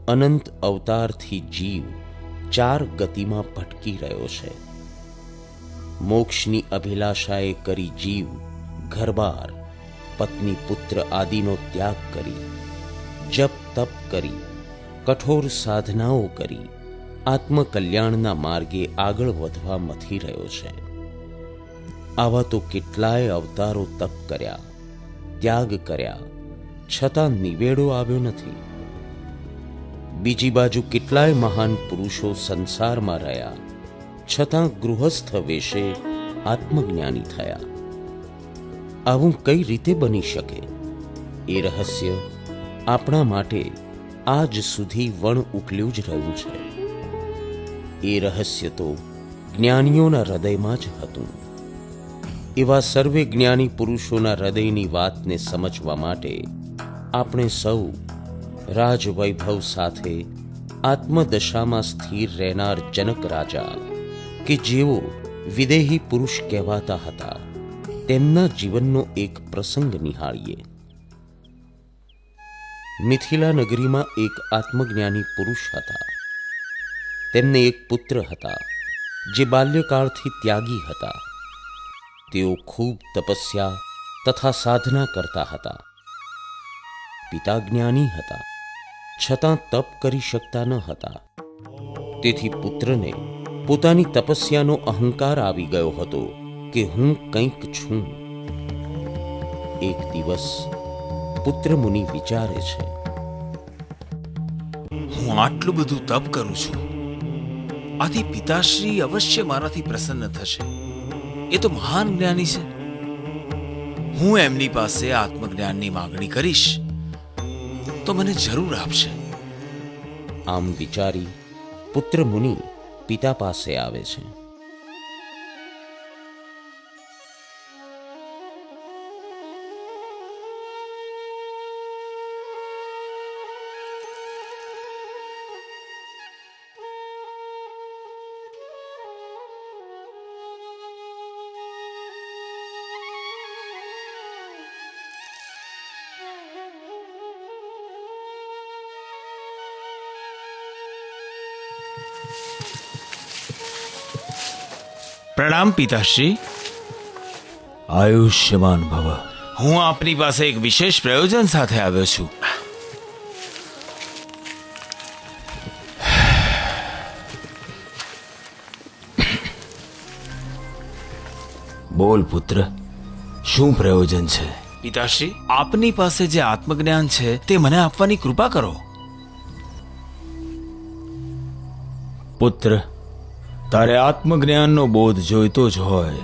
અનંત અવતારથી જીવ 4 ગતિમાં ભટકી રહ્યો છે. મોક્ષની અભિલાષાએ કરી જીવ ઘરબાર, પત્ની પુત્ર આદિનો ત્યાગ કરી, જપ તપ કરી, કઠોર સાધનાઓ કરી આત્મકલ્યાણના માર્ગે આગળ વધવા મથી રહ્યો છે. આવા તો કેટલાય અવતારો તપ કર્યા, ત્યાગ કર્યા, છતાં નિવેડો આવ્યો નથી. બીજી બાજુ કેટલાય મહાન પુરુષો સંસારમાં રહ્યા, છતાં ગૃહસ્થ વેશે આત્મજ્ઞાની થયા. આવું કઈ રીતે બની શકે? એ રહસ્ય આપણા માટે આજ સુધી વણ ઉકલ્યું જ રહ્યું છે. એ રહસ્ય તો જ્ઞાનીઓના હૃદયમાં જ હતું. એવા સર્વે જ્ઞાની પુરુષોના હૃદયની વાતને સમજવા માટે આપણે સૌ રાજવૈભવ સાથે આત્મદશામાં સ્થિર રહેનાર જનક રાજા, કે જેઓ વિદેહી પુરુષ કહેવાતા હતા, તેમના જીવનનો એક પ્રસંગ નિહાળીએ. મિથિલા નગરીમાં એક આત્મજ્ઞાની પુરુષ હતા. તેમને એક પુત્ર હતા જે બાલ્યકાળથી ત્યાગી હતા. તેઓ ખૂબ તપસ્યા તથા સાધના કરતા હતા. પિતા જ્ઞાની હતા, છતાં તપ કરી શકતા ન હતા. તેથી પુત્રને પોતાની તપસ્યાનો અહંકાર આવી ગયો હતો કે હું કંઈક છું. એક દિવસ પુત્ર મુનિ વિચારે છે, હું આટલું બધું તપ કરું છું, આથી પિતાશ્રી અવશ્ય મારાથી પ્રસન્ન થશે. એ તો મહાન જ્ઞાની છે. હું એમની પાસે આત્મજ્ઞાનની માંગણી કરીશ તો મને જરૂર આપશે. આમ વિચારી પુત્ર મુનિ પિતા પાસે આવે છે. પ્રણામ પિતાશ્રી. આયુષ્યમાન ભવ. હું આપની પાસે એક વિશેષ પ્રયોજન સાથે આવ્યો છું. બોલ પુત્ર, શું પ્રયોજન છે? પિતાશ્રી, આપની પાસે જે આત્મજ્ઞાન છે તે મને આપવાની કૃપા કરો. પુત્ર, તારે આત્મજ્ઞાનનો બોધ જોઈતો જ હોય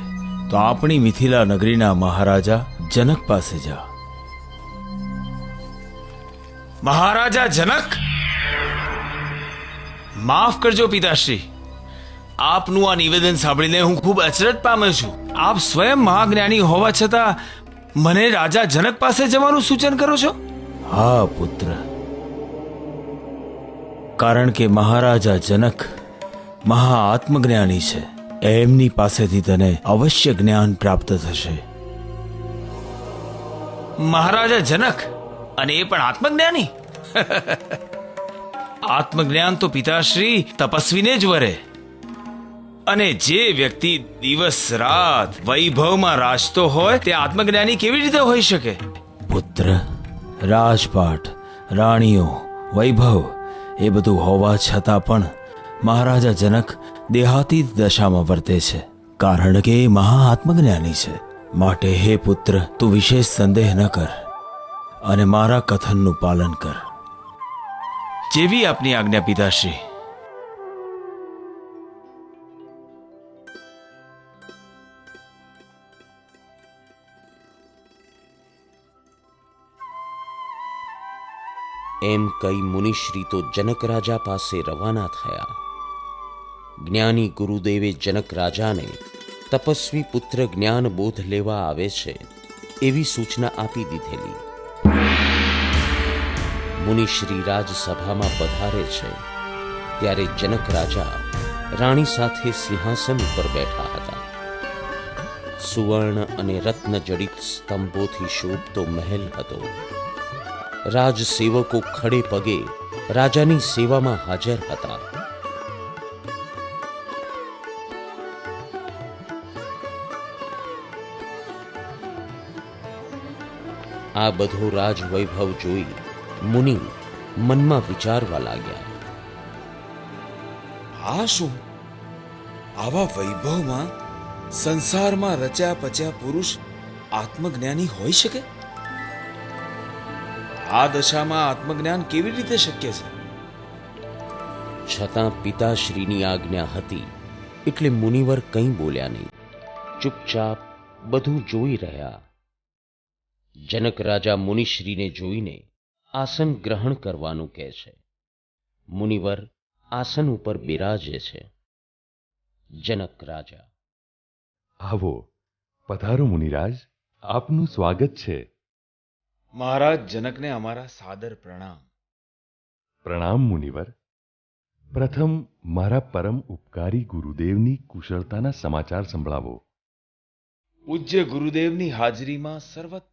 તો આપણી મિથિલા નગરીના મહારાજા જનક પાસે જા. મહારાજા જનક? માફ કરજો પિતાશ્રી, આપનું આ નિવેદન સાંભળીને હું ખૂબ અચરજ પામ્યો છું. આપ સ્વયં મહાજ્ઞાની હોવા છતાં મને રાજા જનક પાસે જવાનું સૂચન કરો છો? હા પુત્ર, કારણ કે મહારાજા જનક મહા આત્મજ્ઞાની છે. એમની પાસેથી તને અવશ્ય જ્ઞાન પ્રાપ્ત થશે. મહારાજા જનક, અને એ પણ આત્મજ્ઞાની? આત્મજ્ઞાન તો પિતાશ્રી તપસ્વીને જ વરે. અને જે વ્યક્તિ દિવસ રાત વૈભવમાં રાચતો હોય તે આત્મજ્ઞાની કેવી રીતે હોઈ શકે? પુત્ર, રાજપાટ, રાણીઓ, વૈભવ એ બધું હોવા છતાં પણ મહારાજા જનક દેહાતીત દશામાં વર્તે છે, કારણ કે એ મહા આત્મજ્ઞાની છે. માટે હે પુત્ર, તું વિશેષ સંદેહ ન કર અને મારા કથનનું પાલન કર. જેવી આપની આજ્ઞા પિતાશ્રી. એમ કઈ મુનિશ્રી તો જનક રાજા પાસે રવાના થયા. જ્ઞાની ગુરુદેવે જનક રાજાને તપસ્વી પુત્ર જ્ઞાન બોધ લેવા આવે છે એવી સૂચના આપી દીધેલી. મુનિશ્રી રાજસભામાં પધારે છે ત્યારે જનક રાજા રાણી સાથે સિંહાસન ઉપર બેઠા હતા. સુવર્ણ અને રત્ન જડિત સ્તંભોથી શોભતો મહેલ હતો. રાજસેવકો ખડે પગે રાજાની સેવામાં હાજર હતા. આ બધો રાજવૈભવ જોઈ મુનિ મનમાં વિચારવા લાગ્યા. આ શું? આવા વૈભવમાં સંસારમાં રચ્યા પચ્યા પુરુષ આત્મજ્ઞાની હોઈ શકે? આ દશામાં આત્મજ્ઞાન કેવી રીતે શક્ય છે? છતાં પિતાશ્રીની આજ્ઞા હતી એટલે મુનિવર કંઈ બોલ્યા નહીં. ચૂપચાપ બધું જોઈ રહ્યા. જનક રાજા મુનિશ્રીને જોઈને આસન ગ્રહણ કરવાનું કહે છે. મુનિવર આસન ઉપર બિરાજે છે. જનક રાજા: આવો, પધારો મુનિરાજ, આપનું સ્વાગત છે. મહારાજ જનકને અમારા સાદર પ્રણામ. પ્રણામ મુનિવર. પ્રથમ મારા પરમ ઉપકારી ગુરુદેવની કુશળતાના સમાચાર સંભળાવો. પૂજ્ય ગુરુદેવની હાજરીમાં સર્વત્ર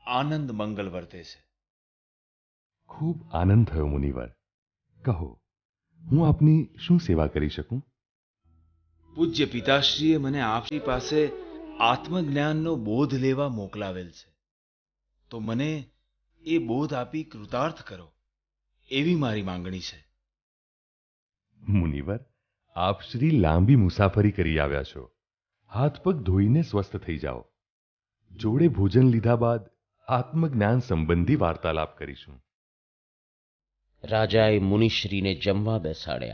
આનંદ મંગલ વર્તે છે. ખૂબ આનંદ થયો મુનિવર. કહો, હું આપની શું સેવા કરી શકું? પૂજ્ય પિતાશ્રીએ મને આપની પાસે આત્મજ્ઞાનનો બોધ લેવા મોકલાવેલ છે, તો મને એ બોધ આપી કૃતાર્થ કરો એવી મારી માંગણી છે. મુનિવર, આપ શ્રી લાંબી મુસાફરી કરી આવ્યા છો. હાથ પગ ધોઈને સ્વસ્થ થઈ જાઓ. જોડે ભોજન લીધા બાદ આત્મજ્ઞાન સંબંધી વાર્તાલાપ કરીશું. રાજાએ મુનિશ્રીને જમવા બેસાડ્યા.